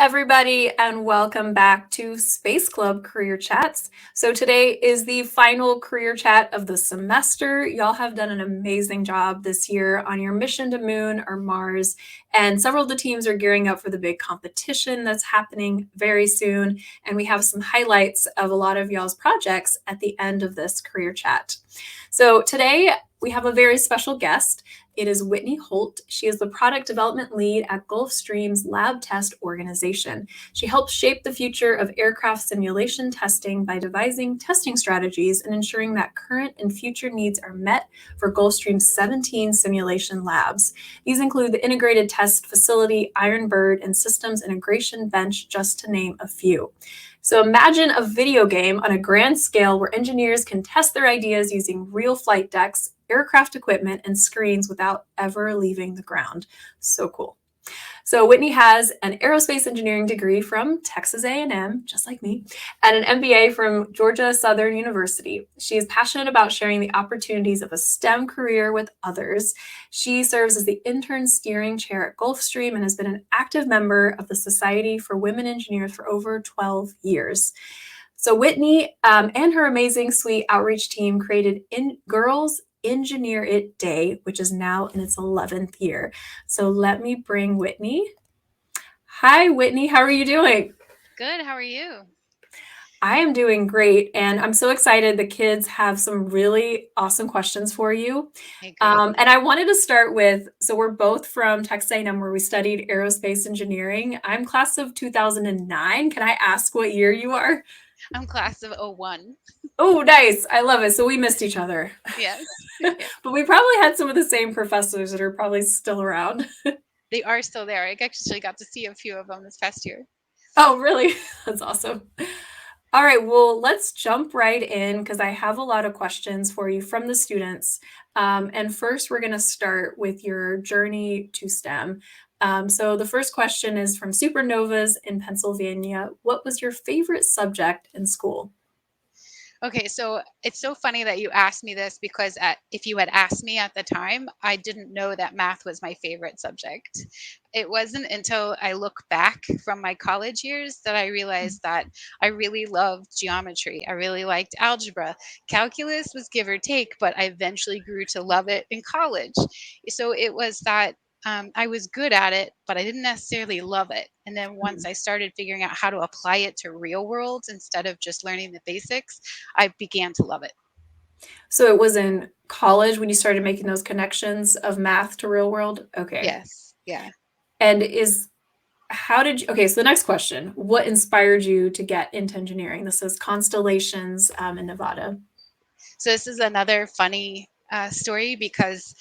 everybody, and welcome back to Space Club Career Chats. So, today is the final career chat of the semester. Y'all have done an amazing job this year on your mission to Moon or Mars, and several of the teams are gearing up for the big competition that's happening very soon. And we have some highlights of a lot of y'all's projects at the end of this career chat. So, today we have a very special guest. It is Whitney Holt. She is the product development lead at Gulfstream's lab test organization. She helps shape the future of aircraft simulation testing by devising testing strategies and ensuring that current and future needs are met for Gulfstream's 17 simulation labs. These include the Integrated Test Facility, Iron Bird, and Systems Integration Bench, just to name a few. So imagine a video game on a grand scale where engineers can test their ideas using real flight decks, aircraft equipment, and screens without ever leaving the ground. So cool. So Whitney has an aerospace engineering degree from Texas A&M, just like me, and an MBA from Georgia Southern University. She is passionate about sharing the opportunities of a STEM career with others. She serves as the intern steering chair at Gulfstream and has been an active member of the Society for Women Engineers for over 12 years. So Whitney and her amazing sweet outreach team created Girls Engineer It Day, which is now in its 11th year. So let me bring Whitney. Hi, Whitney. How are you doing? Good. How are you? I am doing great, and I'm so excited. The kids have some really awesome questions for you. Hey, great. And I wanted to start with, so we're both from Texas A&M where we studied aerospace engineering. I'm class of 2009. Can I ask what year you are? I'm class of '01. Oh, nice. I love it. So we missed each other. Yes. Yeah. But we probably had some of the same professors that are probably still around. They are still there. I actually got to see a few of them this past year. Oh, really? That's awesome. All right, well, let's jump right in because I have a lot of questions for you from the students. And first, we're going to start with your journey to STEM. So the first question is from Supernovas in Pennsylvania. What was your favorite subject in school? Okay, so it's so funny that you asked me this because if you had asked me at the time, I didn't know that math was my favorite subject. It wasn't until I look back from my college years that I realized that I really loved geometry. I really liked algebra. Calculus was give or take, but I eventually grew to love it in college. So it was that I was good at it, but I didn't necessarily love it. And then once I started figuring out how to apply it to real worlds instead of just learning the basics, I began to love it. So it was in college when you started making those connections of math to real world? Okay. Yes. Yeah. And okay, so the next question, what inspired you to get into engineering? This is Constellations in Nevada. So this is another funny story because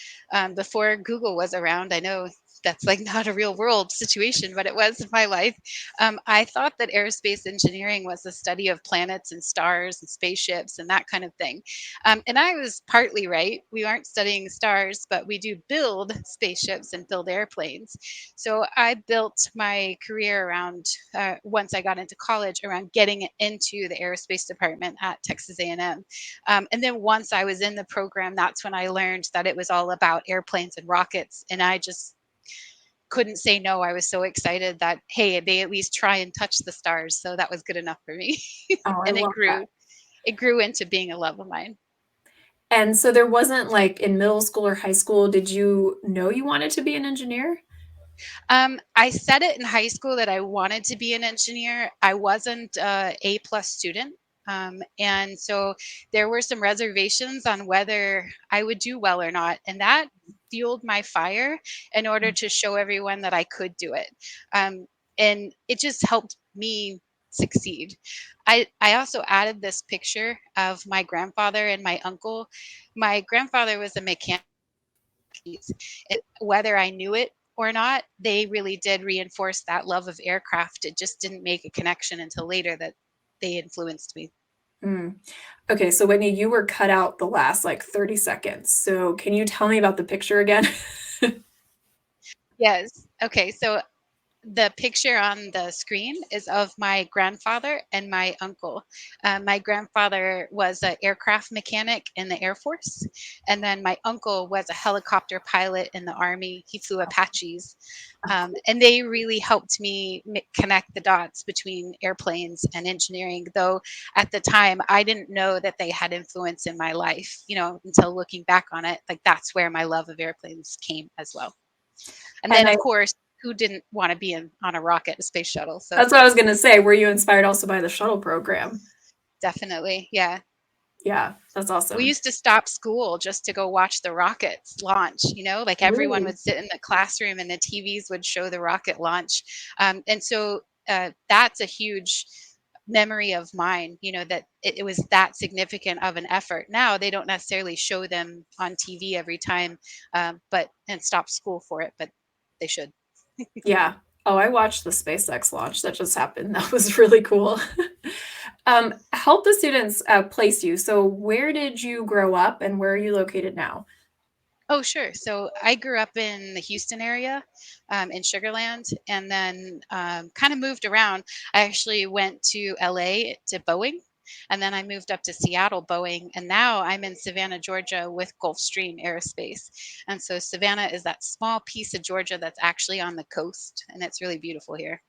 before Google was around, I know that's like not a real world situation, but it was in my life. I thought that aerospace engineering was the study of planets and stars and spaceships and that kind of thing. And I was partly right. We aren't studying stars, but we do build spaceships and build airplanes. So I built my career around, once I got into college, around getting into the aerospace department at Texas A&M. And then once I was in the program, that's when I learned that it was all about airplanes and rockets. And I just couldn't say no. I was so excited that, hey, they at least try and touch the stars. So that was good enough for me. Oh, I And love that. it grew into being a love of mine. And so there wasn't like in middle school or high school, did you know you wanted to be an engineer? I said it in high school that I wanted to be an engineer. I wasn't a A+ student. And so there were some reservations on whether I would do well or not. And that fueled my fire in order to show everyone that I could do it. And it just helped me succeed. I also added this picture of my grandfather and my uncle. My grandfather was a mechanic. And whether I knew it or not, they really did reinforce that love of aircraft. It just didn't make a connection until later that they influenced me. Mm. Okay, so Whitney, you were cut out the last like 30 seconds. So can you tell me about the picture again? Yes. Okay. So The picture on the screen is of my grandfather and my uncle. My grandfather was an aircraft mechanic in the Air Force, and then my uncle was a helicopter pilot in the Army. He flew Apaches, Oh, cool. and they really helped me connect the dots between airplanes and engineering. Though at the time, I didn't know that they had influence in my life. Until looking back on it, like that's where my love of airplanes came as well. And And then, I of course, who didn't want to be on a rocket, a space shuttle? So That's what I was gonna say. Were you inspired also by the shuttle program? definitely, yeah. Yeah, that's We awesome. used to stop school just to go watch the rockets launch, like everyone Really? would sit in the classroom and the TVs would show the rocket launch. And so that's a huge memory of mine, that it was that significant of an effort. Now they don't necessarily show them on TV every time, and stop school for it, but they should. Yeah. Oh, I watched the SpaceX launch that just happened. That was really cool. Help the students place you. So, where did you grow up and where are you located now? Oh, sure. So I grew up in the Houston area, in Sugar Land, and then kind of moved around. I actually went to LA to Boeing, and then I moved up to Seattle Boeing, and now I'm in Savannah, Georgia with Gulfstream Aerospace. And so Savannah is that small piece of Georgia that's actually on the coast, and it's really beautiful here.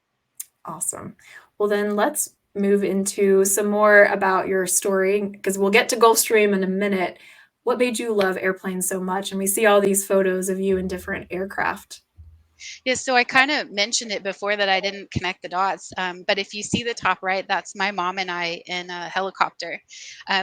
Awesome. Well, then let's move into some more about your story because we'll get to Gulfstream in a minute. What made you love airplanes so much? And we see all these photos of you in different aircraft. Yeah, so I kind of mentioned it before that I didn't connect the dots. But if you see the top right, that's my mom and I in a helicopter.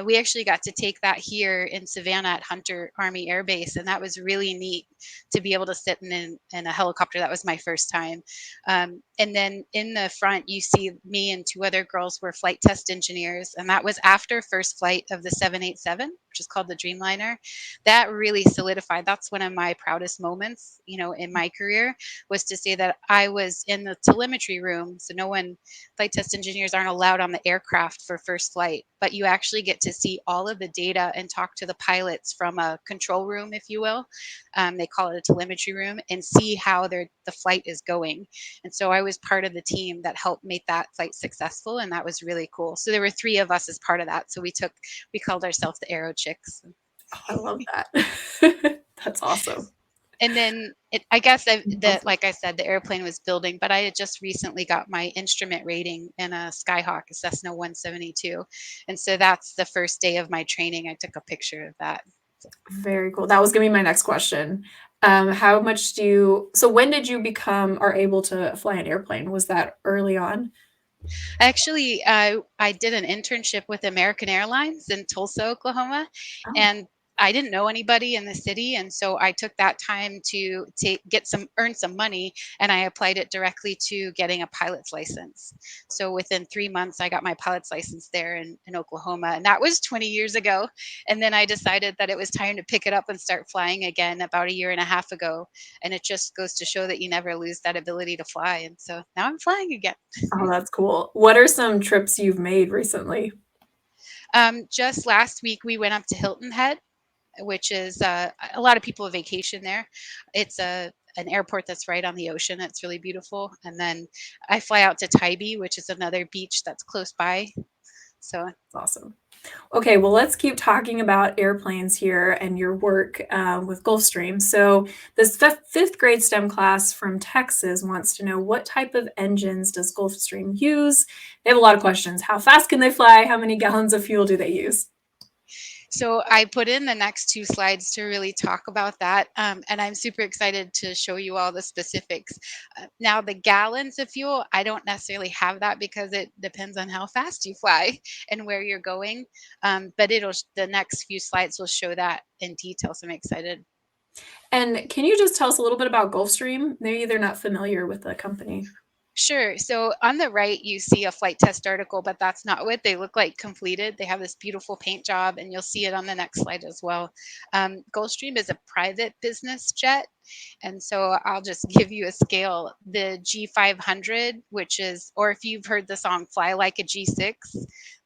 We actually got to take that here in Savannah at Hunter Army Air Base, and that was really neat to be able to sit in a helicopter. That was my first time. And then in the front, you see me and two other girls were flight test engineers, and that was after first flight of the 787, which is called the Dreamliner. That really solidified. That's one of my proudest moments, in my career, was to say that I was in the telemetry room. So no one, flight test engineers aren't allowed on the aircraft for first flight, but you actually get to see all of the data and talk to the pilots from a control room, if you will. They call it a telemetry room, and see how the flight is going. And so I was part of the team that helped make that flight successful, and that was really cool. So there were three of us as part of that. So we called ourselves the Aero Chicks. Oh, I love that. That's awesome. And then I guess Awesome. like I said, the airplane was building, but I had just recently got my instrument rating in a Skyhawk, a Cessna 172. And so that's the first day of my training. I took a picture of that. Very cool. That was gonna be my next question. How much do you so when did you become or able to fly an airplane? Was that early on? Actually, I did an internship with American Airlines in Tulsa, Oklahoma, Oh, and I didn't know anybody in the city, and so I took that time to earn some money, and I applied it directly to getting a pilot's license. So within 3 months, I got my pilot's license there in Oklahoma, and that was 20 years ago. And then I decided that it was time to pick it up and start flying again about a year and a half ago. And it just goes to show that you never lose that ability to fly. And so now I'm flying again. oh, that's cool. What are some trips you've made recently? Just last week, we went up to Hilton Head, which is a lot of people vacation there. It's an airport that's right on the ocean. It's really beautiful. And then I fly out to Tybee, which is another beach that's close by. So That's awesome. Okay, well, let's keep talking about airplanes here and your work with Gulfstream. So, this fifth grade STEM class from Texas wants to know what type of engines does Gulfstream use? They have a lot of questions. How fast can they fly? How many gallons of fuel do they use? So I put in the next two slides to really talk about that. And I'm super excited to show you all the specifics. Now, the gallons of fuel, I don't necessarily have that because it depends on how fast you fly and where you're going. But the next few slides will show that in detail. So I'm excited. And can you just tell us a little bit about Gulfstream? Maybe they're not familiar with the company. Sure. So on the right, you see a flight test article, but that's not what they look like completed. They have this beautiful paint job, and you'll see it on the next slide as well. Gulfstream is a private business jet. And so I'll just give you a scale. The G500, which is, or if you've heard the song Fly Like a G6,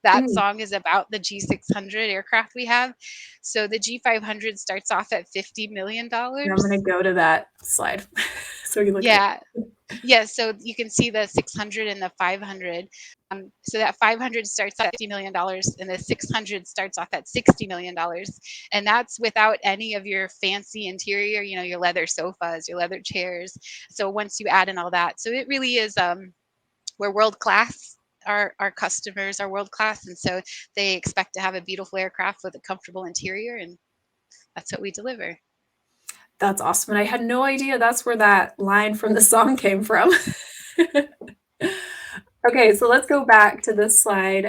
that Mm, song is about the G600 aircraft we have. So the G500 starts off at $50 million. I'm going to go to that slide. So you look at Yeah. Yeah, so you can see the 600 and the 500. So that 500 starts at $50 million, and the 600 starts off at $60 million, and that's without any of your fancy interior. Your leather sofas, your leather chairs. So once you add in all that, so it really is. We're world class. Our customers are world class, and so they expect to have a beautiful aircraft with a comfortable interior, and that's what we deliver. that's awesome. And I had no idea that's where that line from the song came from. Okay, so let's go back to this slide.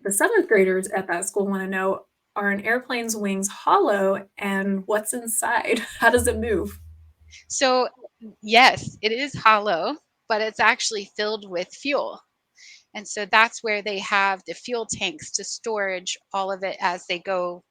The seventh graders at that school want to know, are an airplane's wings hollow and what's inside? How does it move? So yes, it is hollow, but it's actually filled with fuel. And so that's where they have the fuel tanks to storage all of it as they go,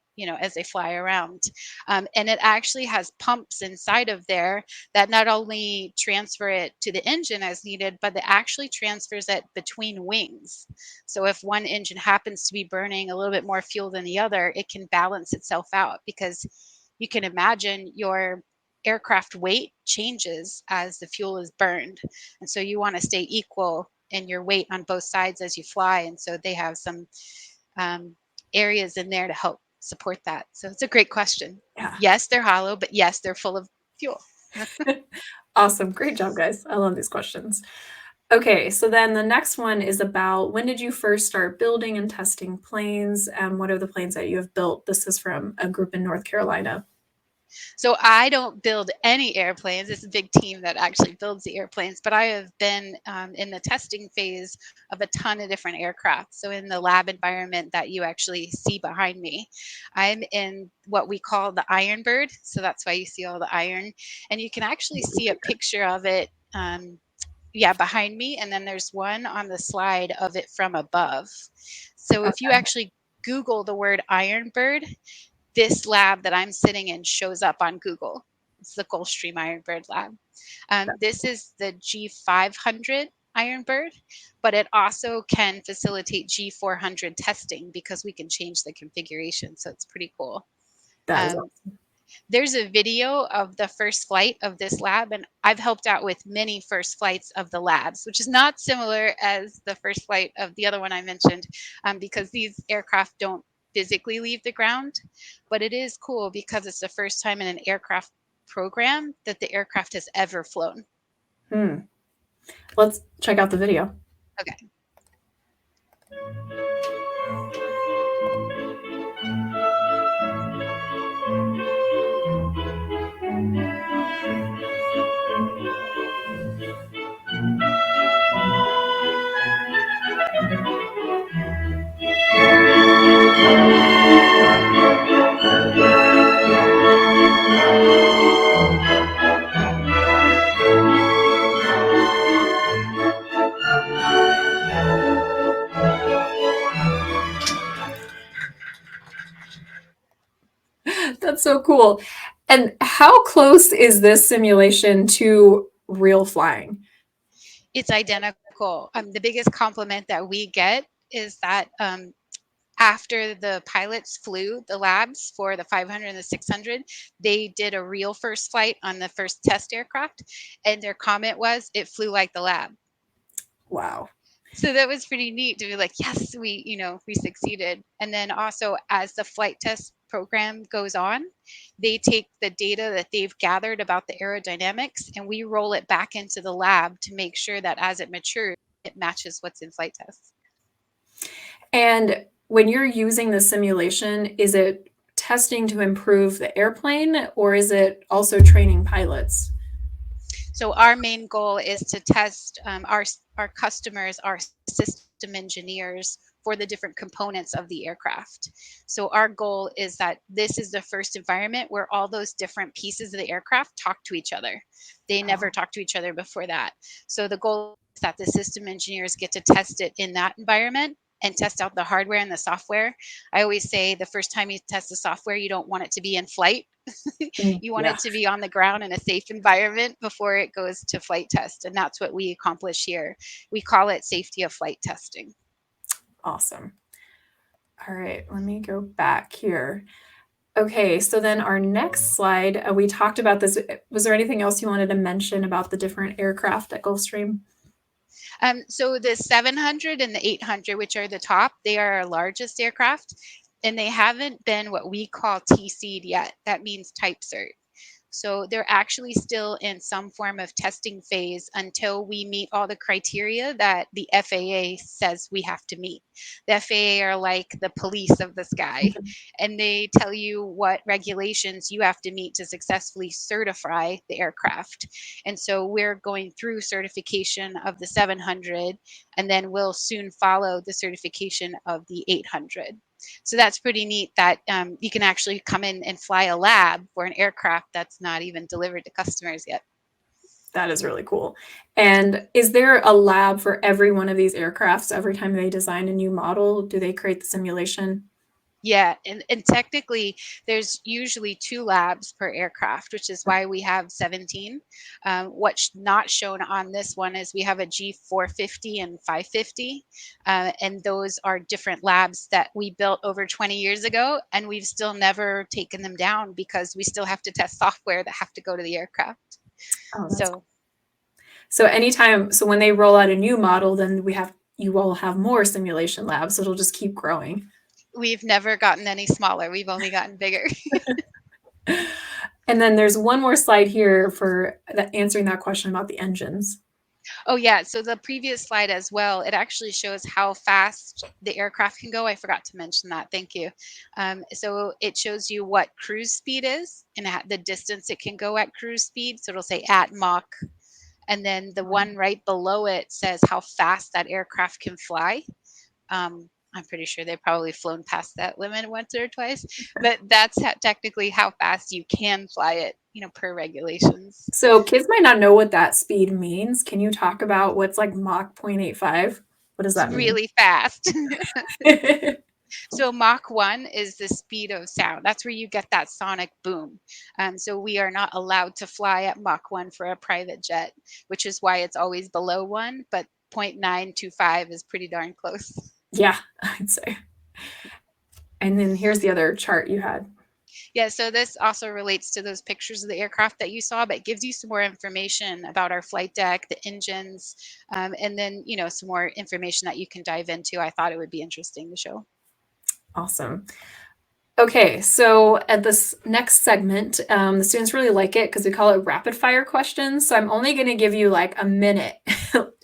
as they fly around. And it actually has pumps inside of there that not only transfer it to the engine as needed, but it actually transfers it between wings. So if one engine happens to be burning a little bit more fuel than the other, it can balance itself out, because you can imagine your aircraft weight changes as the fuel is burned. And so you want to stay equal in your weight on both sides as you fly. And so they have some um, areas in there to help support that. So it's a great question. Yeah. Yes, they're hollow, but yes, they're full of fuel. Awesome. Great job, guys. I love these questions. Okay, so then the next one is about, when did you first start building and testing planes? And what are the planes that you have built? This is from a group in North Carolina. So I don't build any airplanes. It's a big team that actually builds the airplanes, but I have been in the testing phase of a ton of different aircraft. So in the lab environment that you actually see behind me, I'm in what we call the Iron Bird. So that's why you see all the iron, and you can actually see a picture of it. Yeah, behind me, and then there's one on the slide of it from above. So if you actually Google the word Iron Bird, this lab that I'm sitting in shows up on Google. It's the Gulfstream Ironbird lab. This is the G500 Ironbird, but it also can facilitate G400 testing because we can change the configuration. So it's pretty cool. That is Um, there's a video of the first flight of this lab, and I've helped out with many first flights of the labs, which is not similar as the first flight of the other one I mentioned, because these aircraft don't physically leave the ground. But it is cool because it's the first time in an aircraft program that the aircraft has ever flown. awesome. Let's check out the video. Okay. That's so cool. And how close is this simulation to real flying? It's identical. The biggest compliment that we get is that after the pilots flew the labs for the 500 and the 600, they did a real first flight on the first test aircraft, and their comment was it flew like the lab. Wow. So that was pretty neat to be like, yes, we succeeded. And then also, as the flight test program goes on, they take the data that they've gathered about the aerodynamics, and we roll it back into the lab to make sure that as it matures, it matches what's in flight tests. And when you're using the simulation, is it testing to improve the airplane, or is it also training pilots? So our main goal is to test our customers, our system engineers, for the different components of the aircraft. So our goal is that this is the first environment where all those different pieces of the aircraft talk to each other. They never Oh. talked to each other before that. So the goal is that the system engineers get to test it in that environment and test out the hardware and the software. I always say the first time you test the software, you don't want it to be in flight. You want Yeah, it to be on the ground in a safe environment before it goes to flight test. And that's what we accomplish here. We call it safety of flight testing. awesome. All right, let me go back here. Okay, so then our next slide, we talked about this. Was there anything else you wanted to mention about the different aircraft at Gulfstream? So the 700 and the 800, which are the top, they are our largest aircraft, and they haven't been what we call TC'd yet. That means type cert. So they're actually still in some form of testing phase until we meet all the criteria that the FAA says we have to meet. The FAA are like the police of the sky, and they tell you what regulations you have to meet to successfully certify the aircraft. And so we're going through certification of the 700, and then we'll soon follow the certification of the 800. So that's pretty neat that you can actually come in and fly a lab for an aircraft that's not even delivered to customers yet. That is really cool. And is there a lab for every one of these aircrafts? Every time they design a new model, do they create the simulation? Yeah, and technically, there's usually 2 labs per aircraft, which is why we have 17. What's not shown on this one is we have a G450 and 550, and those are different labs that we built over 20 years ago, and we've still never taken them down because we still have to test software that have to go to the aircraft. Oh, that's cool. So So anytime, so when they roll out a new model, then you will have more simulation labs, so it'll just keep growing. we've never gotten any smaller, we've only gotten bigger. And then there's one more slide here for answering that question about the engines. Oh, yeah. So the previous slide as well, it actually shows how fast the aircraft can go. I forgot to mention that. Thank you. So it shows you what cruise speed is and the distance it can go at cruise speed. So it'll say at Mach. And then the one right below it says how fast that aircraft can fly. I'm pretty sure they've probably flown past that limit once or twice, but that's technically how fast you can fly it, per regulations. So kids might not know what that speed means. Can you talk about what's like Mach 0.85? What does It's that mean? really fast. So Mach 1 is the speed of sound. That's where you get that sonic boom. So we are not allowed to fly at Mach 1 for a private jet, which is why it's always below 1, but 0.925 is pretty darn close. Yeah, I'd say. And then here's the other chart you had. Yeah, so this also relates to those pictures of the aircraft that you saw, but gives you some more information about our flight deck, the engines, and then, some more information that you can dive into. I thought it would be interesting to show. Awesome. Okay, so at this next segment, the students really like it because we call it rapid fire questions. So I'm only going to give you like a minute,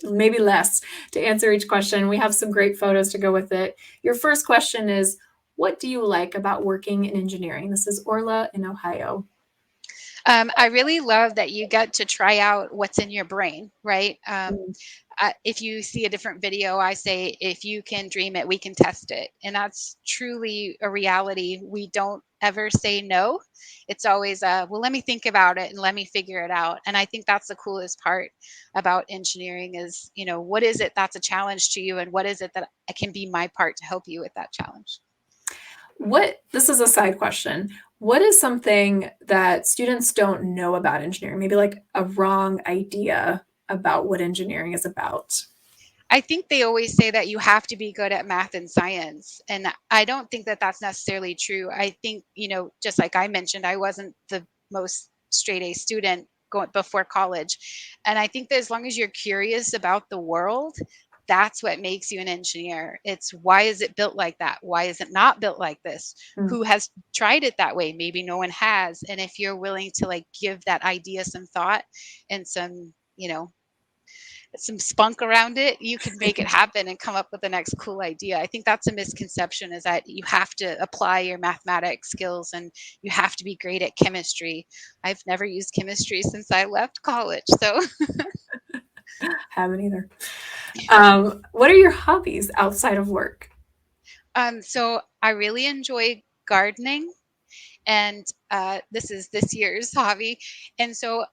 maybe less, to answer each question. We have some great photos to go with it. Your first question is, what do you like about working in engineering? This is Orla in Ohio. I really love that you get to try out what's in your brain, right? If you see a different video, I say, if you can dream it, we can test it. And that's truly a reality. We don't ever say no. It's always, well, let me think about it and let me figure it out. And I think that's the coolest part about engineering is, what is it that's a challenge to you? And what is it that can be my part to help you with that challenge? This is a side question. What is something that students don't know about engineering? Maybe like a wrong idea about what engineering is about. I think they always say that you have to be good at math and science. And I don't think that that's necessarily true. I think, just like I mentioned, I wasn't the most straight A student going before college. And I think that as long as you're curious about the world, that's what makes you an engineer. It's why is it built like that? Why is it not built like this? Mm. Who has tried it that way? Maybe no one has. And if you're willing to like give that idea some thought and some spunk around it, you can make it happen and come up with the next cool idea. I think that's a misconception is that you have to apply your mathematics skills and you have to be great at chemistry. I've never used chemistry since I left college. So Haven't either. What are your hobbies outside of work? so I really enjoy gardening and this is this year's hobby. And so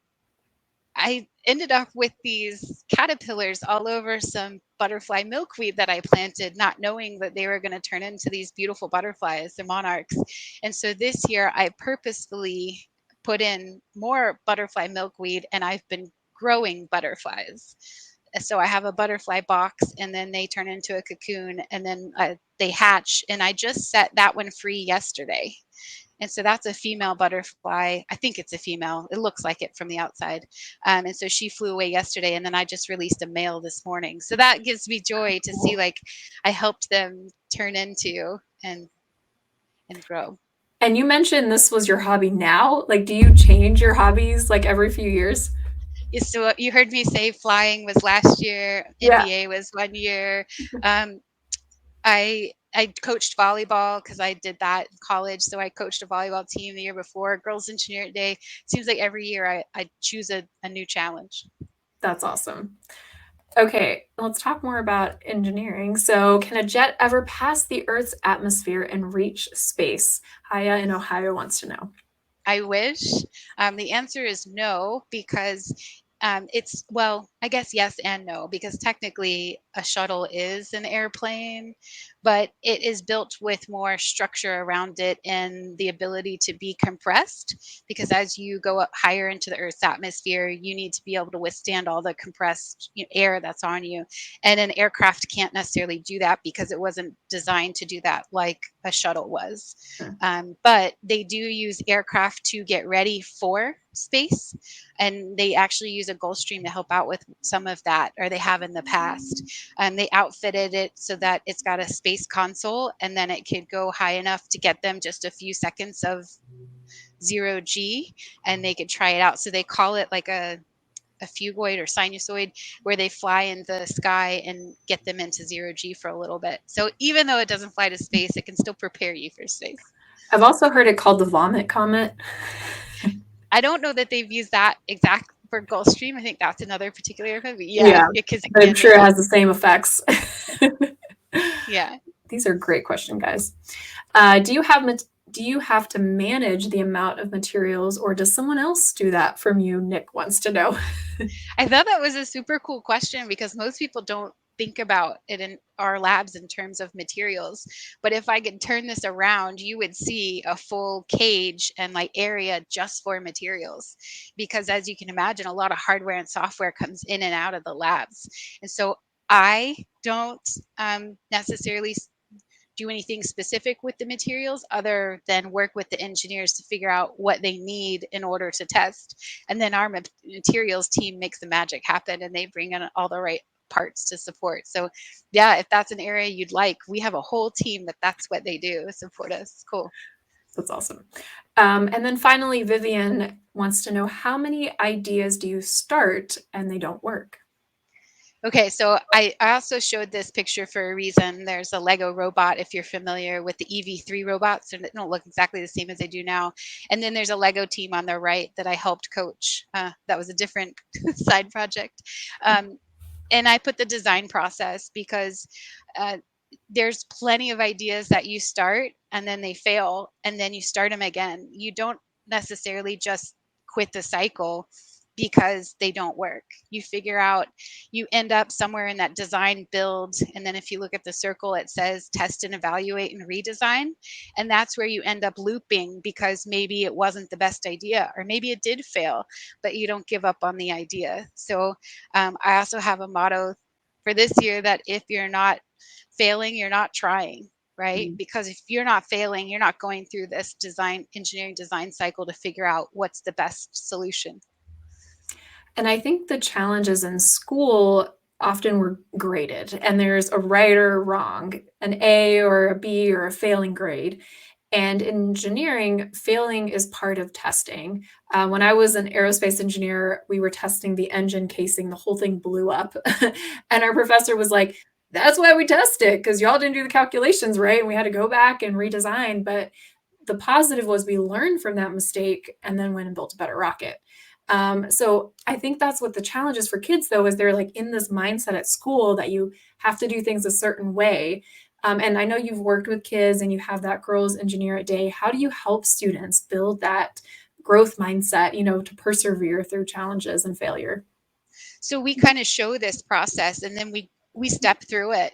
I ended up with these caterpillars all over some butterfly milkweed that I planted, not knowing that they were going to turn into these beautiful butterflies, the monarchs. And so this year I purposefully put in more butterfly milkweed and I've been growing butterflies. So I have a butterfly box and then they turn into a cocoon and then they hatch. And I just set that one free yesterday. And so that's a female butterfly. I think it's a female. It looks like it from the outside. And so she flew away yesterday, and then I just released a male this morning. So that gives me joy to see, like, I helped them turn into and grow. And you mentioned this was your hobby now. Like, do you change your hobbies like every few years? So you heard me say flying was last year, Yeah, MBA was 1 year. Um, I coached volleyball because I did that in college. So I coached a volleyball team the year before. Girls Engineering Day. Seems like every year I choose a new challenge. that's awesome. Okay, let's talk more about engineering. So, can a jet ever pass the Earth's atmosphere and reach space? Haya in Ohio wants to know. I wish. The answer is no, because it's, well, I guess yes and no, because technically a shuttle is an airplane, but it is built with more structure around it and the ability to be compressed. Because as you go up higher into the Earth's atmosphere, you need to be able to withstand all the compressed air that's on you. And an aircraft can't necessarily do that because it wasn't designed to do that like a shuttle was. But they do use aircraft to get ready for space, and they actually use a Gulfstream to help out with some of that, or they have in the past. They outfitted it so that it's got a space console, and then it could go high enough to get them just a few seconds of 0 G, and they could try it out. So they call it like a phugoid or sinusoid, where they fly in the sky and get them into 0 G for a little bit. So even though it doesn't fly to space, it can still prepare you for space. I've also heard it called the vomit comet. I don't know that they've used that exact for Gulfstream. I think that's another particular airplane, but yeah, Yeah, because it but I'm can sure it make has the same effects. yeah. These are great questions, guys. Do you have to manage the amount of materials, or does someone else do that from you? Nick wants to know. I thought that was a super cool question because most people don't think about it in our labs in terms of materials. But if I could turn this around, you would see a full cage and like area just for materials. Because as you can imagine, a lot of hardware and software comes in and out of the labs. And so I don't necessarily do anything specific with the materials other than work with the engineers to figure out what they need in order to test. And then our materials team makes the magic happen and they bring in all the right parts to support. So, yeah, if that's an area you'd like, we have a whole team that's what they do, support us. Cool. That's awesome. And then finally, Vivian wants to know, how many ideas do you start and they don't work? Okay, so I also showed this picture for a reason. There's a Lego robot, if you're familiar with the EV3 robots, and they don't look exactly the same as they do now. And then there's a Lego team on the right that I helped coach. That was a different side project. Um, and I put the design process because uh, there's plenty of ideas that you start and then they fail and then you start them again. You don't necessarily just quit the cycle because they don't work. You figure out, you end up somewhere in that design build. And then if you look at the circle, it says test and evaluate and redesign. And that's where you end up looping because maybe it wasn't the best idea or maybe it did fail, but you don't give up on the idea. So I also have a motto for this year that if you're not failing, you're not trying, right? Because if you're not failing, you're not going through this engineering design cycle to figure out what's the best solution. And I think the challenges in school often were graded, and there's a right or wrong, an A or a B or a failing grade. And in engineering, failing is part of testing. When I was an aerospace engineer, we were testing the engine casing, the whole thing blew up. And our professor was like, that's why we test it, because y'all didn't do the calculations right. And we had to go back and redesign. But the positive was we learned from that mistake and then went and built a better rocket. So I think that's what the challenge is for kids, though, is they're like in this mindset at school that you have to do things a certain way. And I know you've worked with kids and you have that girls engineer at day. How do you help students build that growth mindset, to persevere through challenges and failure? So we kind of show this process and then we step through it.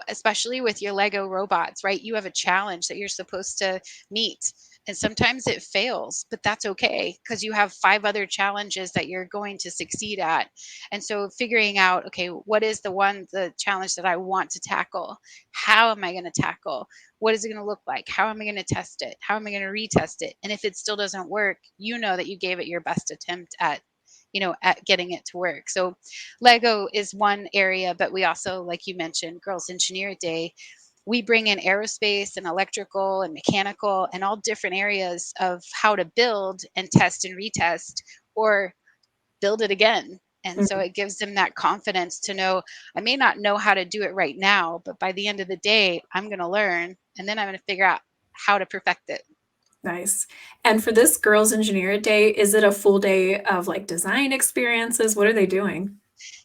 especially with your Lego robots, right? You have a challenge that you're supposed to meet. And sometimes it fails, but that's okay because you have five other challenges that you're going to succeed at. And so figuring out, okay, what is the challenge that I want to tackle? How am I going to tackle? What is it going to look like? How am I going to test it? How am I going to retest it? And if it still doesn't work, you know that you gave it your best attempt at getting it to work. So Lego is one area, but we also, like you mentioned, Girls Engineer Day, we bring in aerospace and electrical and mechanical and all different areas of how to build and test and retest or build it again. And so it gives them that confidence to know I may not know how to do it right now, but by the end of the day, I'm going to learn and then I'm going to figure out how to perfect it. Nice. And for this Girls Engineer Day, is it a full day of like design experiences? What are they doing?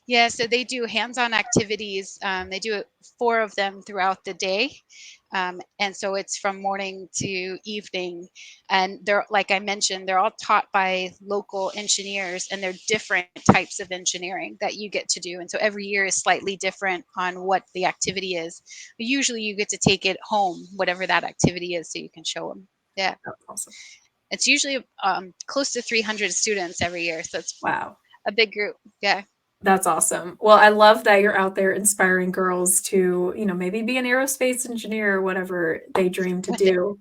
Yeah, so they do hands-on activities. They do four of them throughout the day. And so it's from morning to evening. And they're, like I mentioned, they're all taught by local engineers, and they're different types of engineering that you get to do. And so every year is slightly different on what the activity is. But usually you get to take it home, whatever that activity is, so you can show them. Yeah. That's awesome. It's usually close to 300 students every year. So it's Wow. a big group. Yeah. That's awesome. Well, I love that you're out there inspiring girls to, maybe be an aerospace engineer or whatever they dream to One day. do.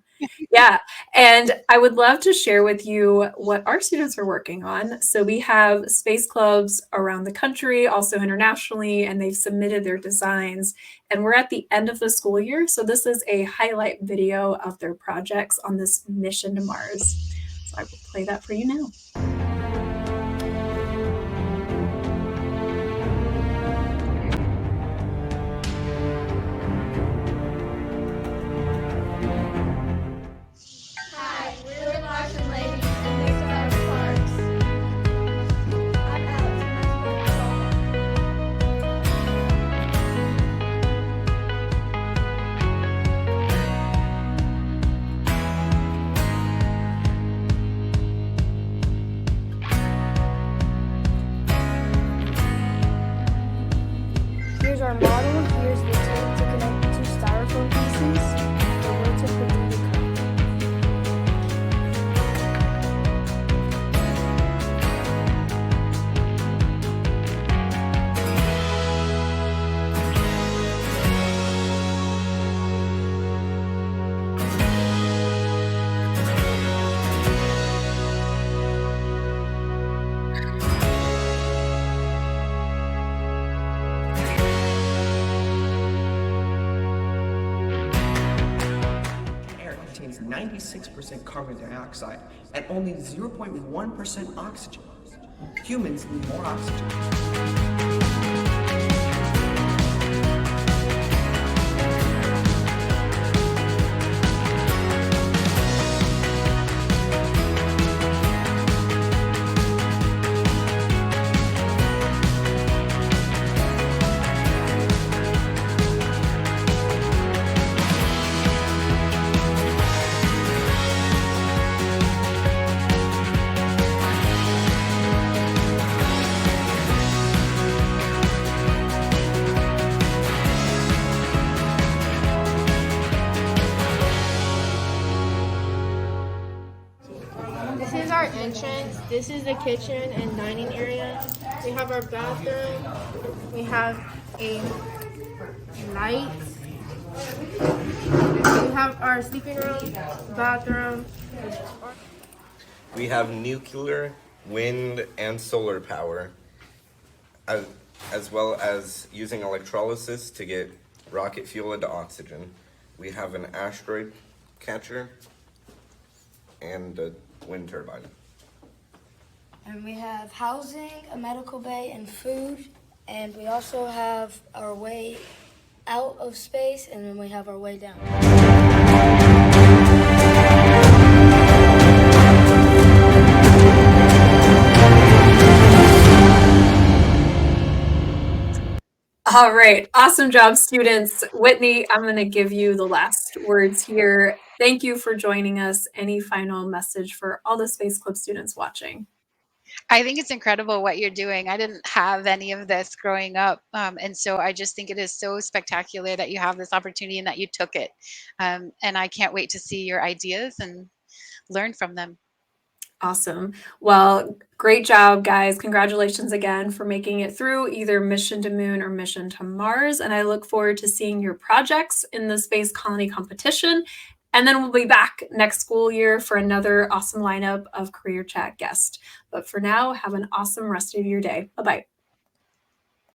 Yeah. And I would love to share with you what our students are working on. So we have space clubs around the country, also internationally, and they've submitted their designs. And we're at the end of the school year. So this is a highlight video of their projects on this mission to Mars. So I will play that for you now. Hi, we're the Martian ladies, and these are our sparks. I'm Alex, and I'm Here's our model. Here's the tape to connect the two styrofoam pieces. The wheel to put through the cup. Air contains 96% carbon dioxide and only 0.1% oxygen. Humans need more oxygen. This is our entrance. This is the kitchen and dining area. We have our bathroom. We have a light. We have our sleeping room, bathroom. We have nuclear, wind, and solar power, as well as using electrolysis to get rocket fuel into oxygen. We have an asteroid catcher and a wind turbine. And we have housing, a medical bay, and food. And we also have our way out of space, and then we have our way down. All right. Awesome job, students. Whitney, I'm going to give you the last words here. Thank you for joining us. Any final message for all the Space Club students watching? I think it's incredible what you're doing. I didn't have any of this growing up. And so I just think it is so spectacular that you have this opportunity and that you took it. And I can't wait to see your ideas and learn from them. Awesome. Well, great job, guys. Congratulations again for making it through either Mission to Moon or Mission to Mars. And I look forward to seeing your projects in the Space Colony competition. And then we'll be back next school year for another awesome lineup of Career Chat guests. But for now, have an awesome rest of your day. Bye bye.